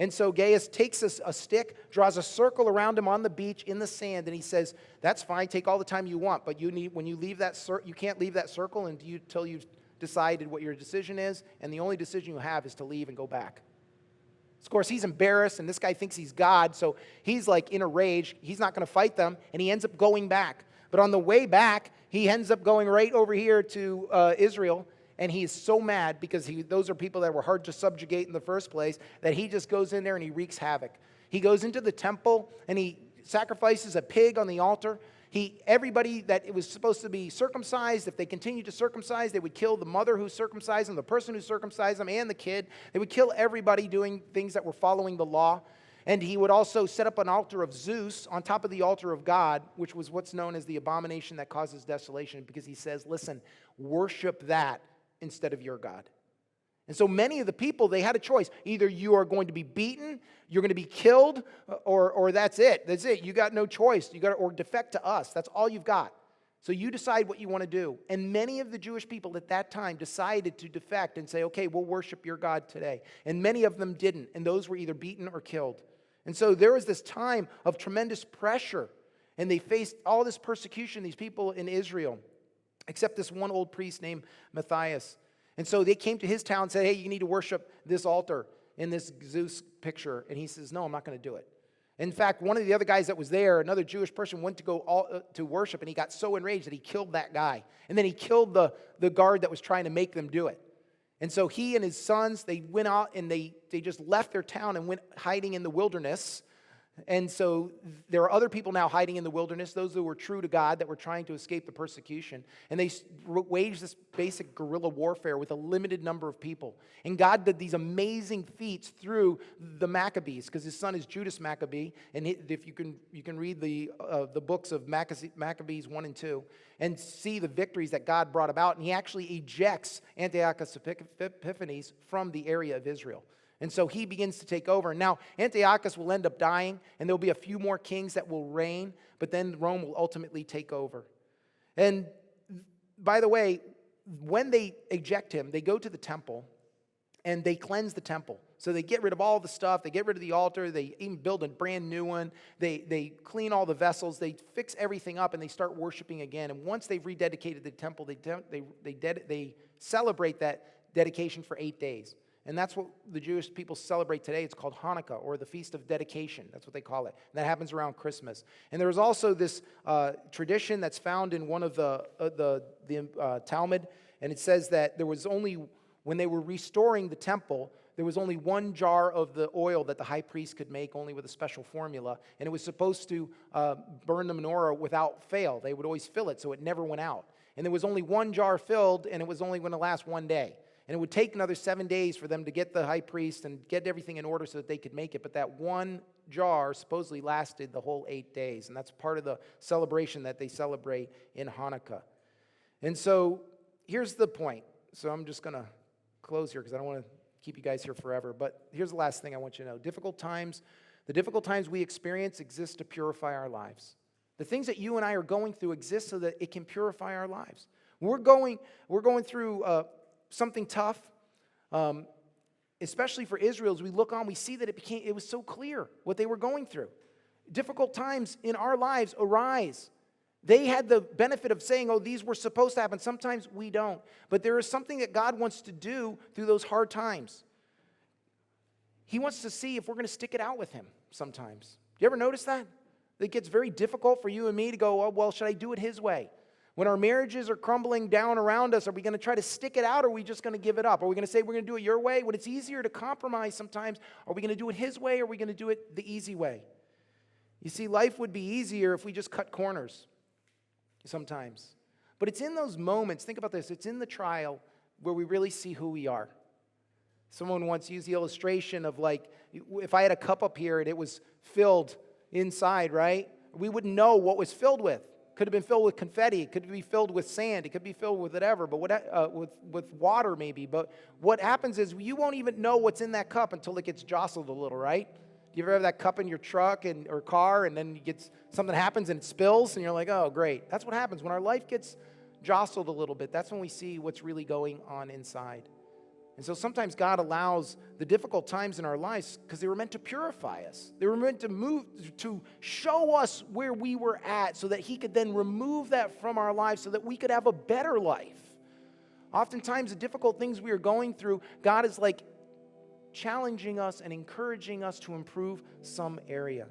Speaker 1: And so Gaius takes a stick, draws a circle around him on the beach in the sand, and he says, that's fine, take all the time you want, but when you leave that you can't leave that circle until you've decided what your decision is, and the only decision you have is to leave and go back. Of course, he's embarrassed, and this guy thinks he's God, so he's like in a rage. He's not going to fight them, and he ends up going back. But on the way back, he ends up going right over here to Israel, and he is so mad because those are people that were hard to subjugate in the first place that he just goes in there and he wreaks havoc. He goes into the temple and he sacrifices a pig on the altar. Everybody that it was supposed to be circumcised, if they continued to circumcise, they would kill the mother who circumcised them, the person who circumcised them, and the kid. They would kill everybody doing things that were following the law. And he would also set up an altar of Zeus on top of the altar of God, which was what's known as the abomination that causes desolation, because he says, listen, worship that instead of your God. And so many of the people, they had a choice. Either you are going to be beaten, you're going to be killed, or that's it. That's it. You got no choice. Or defect to us. That's all you've got. So you decide what you want to do. And many of the Jewish people at that time decided to defect and say, okay, we'll worship your God today. And many of them didn't. And those were either beaten or killed. And so there was this time of tremendous pressure. And they faced all this persecution, these people in Israel. Except this one old priest named Matthias. And so they came to his town and said, hey, you need to worship this altar in this Zeus picture. And he says, no, I'm not going to do it. In fact, one of the other guys that was there, another Jewish person, went to go to worship, and he got so enraged that he killed that guy. And then he killed the guard that was trying to make them do it. And so he and his sons, they went out and they just left their town and went hiding in the wilderness. And so there are other people now hiding in the wilderness, those who were true to God, that were trying to escape the persecution. And they waged this basic guerrilla warfare with a limited number of people. And God did these amazing feats through the Maccabees, because his son is Judas Maccabee. And if you can read the books of Maccabees 1 and 2 and see the victories that God brought about. And he actually ejects Antiochus Epiphanes from the area of Israel. And so he begins to take over. Now, Antiochus will end up dying, and there'll be a few more kings that will reign, but then Rome will ultimately take over. And by the way, when they eject him, they go to the temple, and they cleanse the temple. So they get rid of all the stuff. They get rid of the altar. They even build a brand new one. They clean all the vessels. They fix everything up, and they start worshiping again. And once they've rededicated the temple, they celebrate that dedication for 8 days. And that's what the Jewish people celebrate today. It's called Hanukkah, or the Feast of Dedication. That's what they call it. And that happens around Christmas. And there was also this tradition that's found in one of the Talmud, and it says that there was only, when they were restoring the temple, there was only one jar of the oil that the high priest could make, only with a special formula, and it was supposed to burn the menorah without fail. They would always fill it so it never went out. And there was only one jar filled, and it was only going to last one day. And it would take another 7 days for them to get the high priest and get everything in order so that they could make it. But that one jar supposedly lasted the whole 8 days. And that's part of the celebration that they celebrate in Hanukkah. And so here's the point. So I'm just going to close here because I don't want to keep you guys here forever. But here's the last thing I want you to know. The difficult times we experience exist to purify our lives. The things that you and I are going through exist so that it can purify our lives. We're going through something tough. especially for Israel, as we look on, we see that it was so clear what they were going through. Difficult times in our lives arise. They had the benefit of saying, oh, these were supposed to happen. Sometimes we don't. But there is something that God wants to do through those hard times. He wants to see if we're going to stick it out with him sometimes. Do you ever notice that? It gets very difficult for you and me to go, oh, well, should I do it his way? When our marriages are crumbling down around us, are we going to try to stick it out, or are we just going to give it up? Are we going to say we're going to do it your way? When it's easier to compromise sometimes, are we going to do it his way, or are we going to do it the easy way? You see, life would be easier if we just cut corners sometimes. But it's in those moments, think about this, it's in the trial where we really see who we are. Someone once used the illustration of like, if I had a cup up here and it was filled inside, right? We wouldn't know what was filled with. Could have been filled with confetti. It could be filled with sand. It could be filled with whatever, but with water maybe. But what happens is you won't even know what's in that cup until it gets jostled a little, right? Do you ever have that cup in your truck or car, and then something happens and it spills, and you're like, oh, great. That's what happens when our life gets jostled a little bit. That's when we see what's really going on inside. And so sometimes God allows the difficult times in our lives because they were meant to purify us. They were meant to show us where we were at so that he could then remove that from our lives so that we could have a better life. Oftentimes the difficult things we are going through, God is like challenging us and encouraging us to improve some area.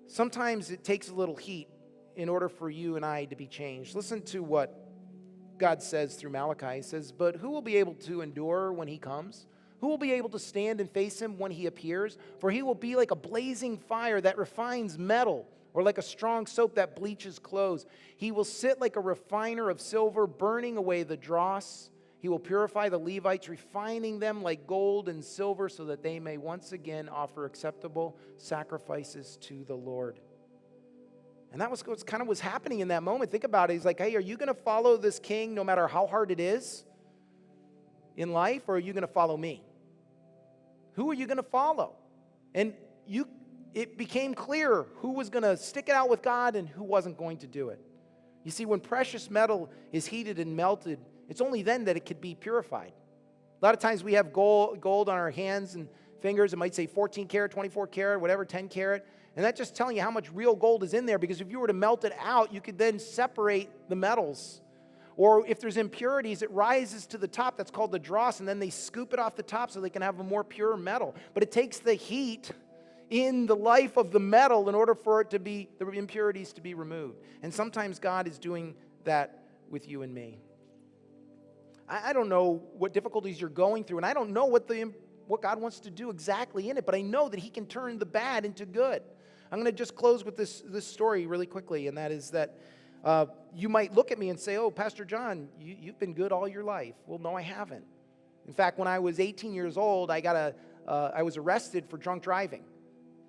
Speaker 1: Sometimes it takes a little heat in order for you and I to be changed. Listen to what God says through Malachi. He says, but who will be able to endure when he comes? Who will be able to stand and face him when he appears? For he will be like a blazing fire that refines metal, or like a strong soap that bleaches clothes. He will sit like a refiner of silver, burning away the dross. He will purify the Levites, refining them like gold and silver, so that they may once again offer acceptable sacrifices to the Lord. And that was kind of what's happening in that moment. Think about it. He's like, hey, are you going to follow this king no matter how hard it is in life, or are you going to follow me? Who are you going to follow? And it became clear who was going to stick it out with God and who wasn't going to do it. You see, when precious metal is heated and melted, it's only then that it could be purified. A lot of times we have gold on our hands and fingers. It might say 14 karat, 24 karat, whatever, 10 karat. And that's just telling you how much real gold is in there, because if you were to melt it out, you could then separate the metals. Or if there's impurities, it rises to the top. That's called the dross, and then they scoop it off the top so they can have a more pure metal. But it takes the heat in the life of the metal in order for it to be, the impurities to be removed. And sometimes God is doing that with you and me. I don't know what difficulties you're going through, and I don't know what God wants to do exactly in it, but I know that he can turn the bad into good. I'm going to just close with this story really quickly, and that is that you might look at me and say, oh, Pastor John, you've been good all your life. Well, no, I haven't. In fact, when I was 18 years old, I was arrested for drunk driving.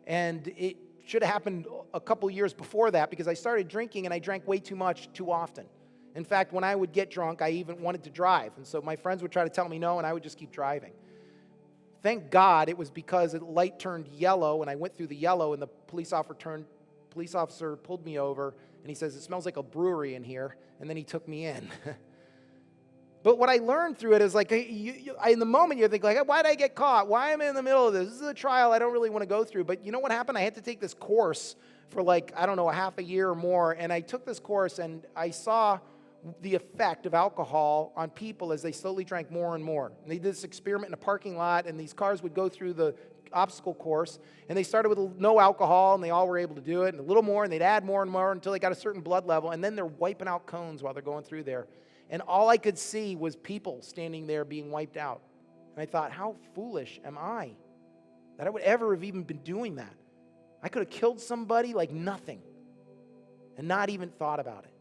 Speaker 1: And it should have happened a couple years before that, because I started drinking and I drank way too much too often. In fact, when I would get drunk, I even wanted to drive. And so my friends would try to tell me no, and I would just keep driving. Thank God it was because the light turned yellow, and I went through the yellow, and the police officer pulled me over, and he says, it smells like a brewery in here, and then he took me in. But what I learned through it is like, in the moment you think like, why did I get caught? Why am I in the middle of this? This is a trial I don't really want to go through. But you know what happened? I had to take this course for like, I don't know, a half a year or more, and I took this course, and I saw the effect of alcohol on people as they slowly drank more and more. And they did this experiment in a parking lot, and these cars would go through the obstacle course, and they started with no alcohol, and they all were able to do it, and a little more, and they'd add more and more until they got a certain blood level, and then they're wiping out cones while they're going through there. And all I could see was people standing there being wiped out. And I thought, how foolish am I that I would ever have even been doing that? I could have killed somebody like nothing and not even thought about it.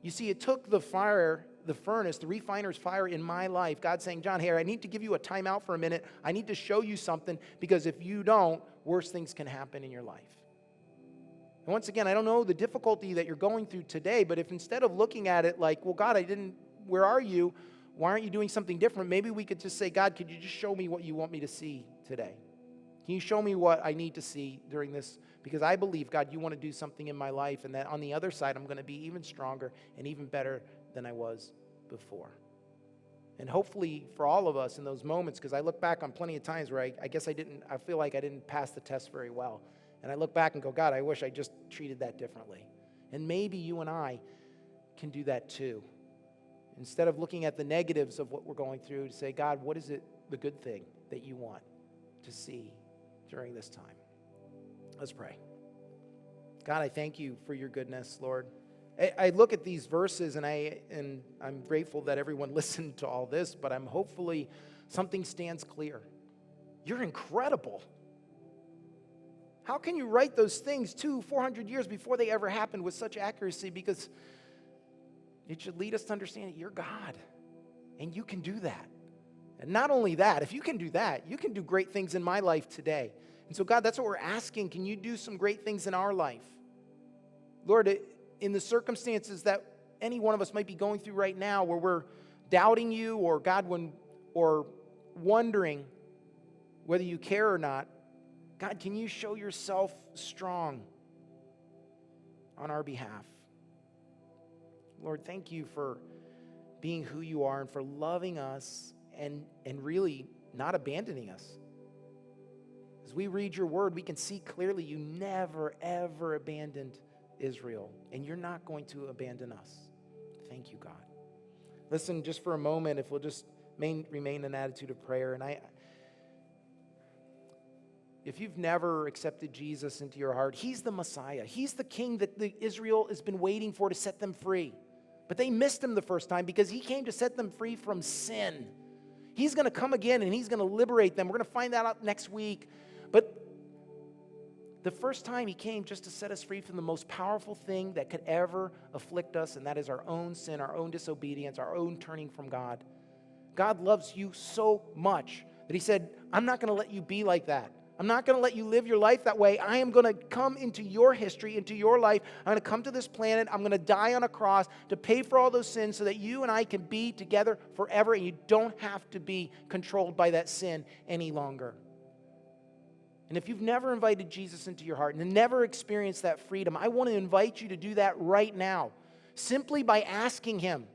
Speaker 1: You see, it took the fire, the furnace, the refiner's fire in my life, God saying, John, here, I need to give you a timeout for a minute. I need to show you something, because if you don't, worse things can happen in your life. And once again, I don't know the difficulty that you're going through today, but if instead of looking at it like, well, God, where are you? Why aren't you doing something different? Maybe we could just say, God, could you just show me what you want me to see today? Can you show me what I need to see during this? Because I believe, God, you want to do something in my life, and that on the other side, I'm going to be even stronger and even better than I was before. And hopefully for all of us in those moments, because I look back on plenty of times where I feel like I didn't pass the test very well. And I look back and go, God, I wish I just treated that differently. And maybe you and I can do that too. Instead of looking at the negatives of what we're going through, to say, God, what is it, the good thing that you want to see during this time? Let's pray. God, I thank you for your goodness, Lord. I look at these verses and I'm grateful that everyone listened to all this, but I'm hopefully something stands clear. You're incredible. How can you write those things 400 years before they ever happened with such accuracy? Because it should lead us to understand that you're God and you can do that. And not only that, if you can do that, you can do great things in my life today. And so God, that's what we're asking. Can you do some great things in our life? Lord, in the circumstances that any one of us might be going through right now where we're doubting you or God, or wondering whether you care or not, God, can you show yourself strong on our behalf? Lord, thank you for being who you are and for loving us and really not abandoning us. As we read your word, we can see clearly you never, ever abandoned Israel, and you're not going to abandon us. Thank you, God. Listen, just for a moment, if we'll just remain in an attitude of prayer, and if you've never accepted Jesus into your heart, he's the Messiah. He's the king that Israel has been waiting for to set them free. But they missed him the first time because he came to set them free from sin. He's going to come again and he's going to liberate them. We're going to find that out next week. But the first time he came just to set us free from the most powerful thing that could ever afflict us, and that is our own sin, our own disobedience, our own turning from God. God loves you so much that he said, I'm not going to let you be like that. I'm not going to let you live your life that way. I am going to come into your history, into your life. I'm going to come to this planet. I'm going to die on a cross to pay for all those sins so that you and I can be together forever, and you don't have to be controlled by that sin any longer. And if you've never invited Jesus into your heart and never experienced that freedom, I want to invite you to do that right now, simply by asking him.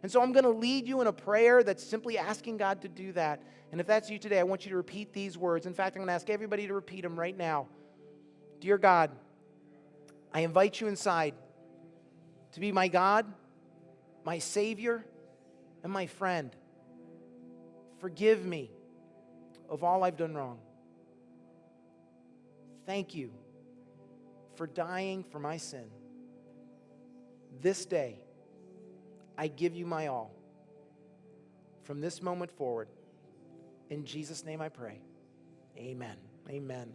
Speaker 1: And so I'm going to lead you in a prayer that's simply asking God to do that. And if that's you today, I want you to repeat these words. In fact, I'm going to ask everybody to repeat them right now. Dear God, I invite you inside to be my God, my Savior, and my friend. Forgive me of all I've done wrong. Thank you for dying for my sin. This day, I give you my all. From this moment forward, in Jesus' name I pray. Amen. Amen.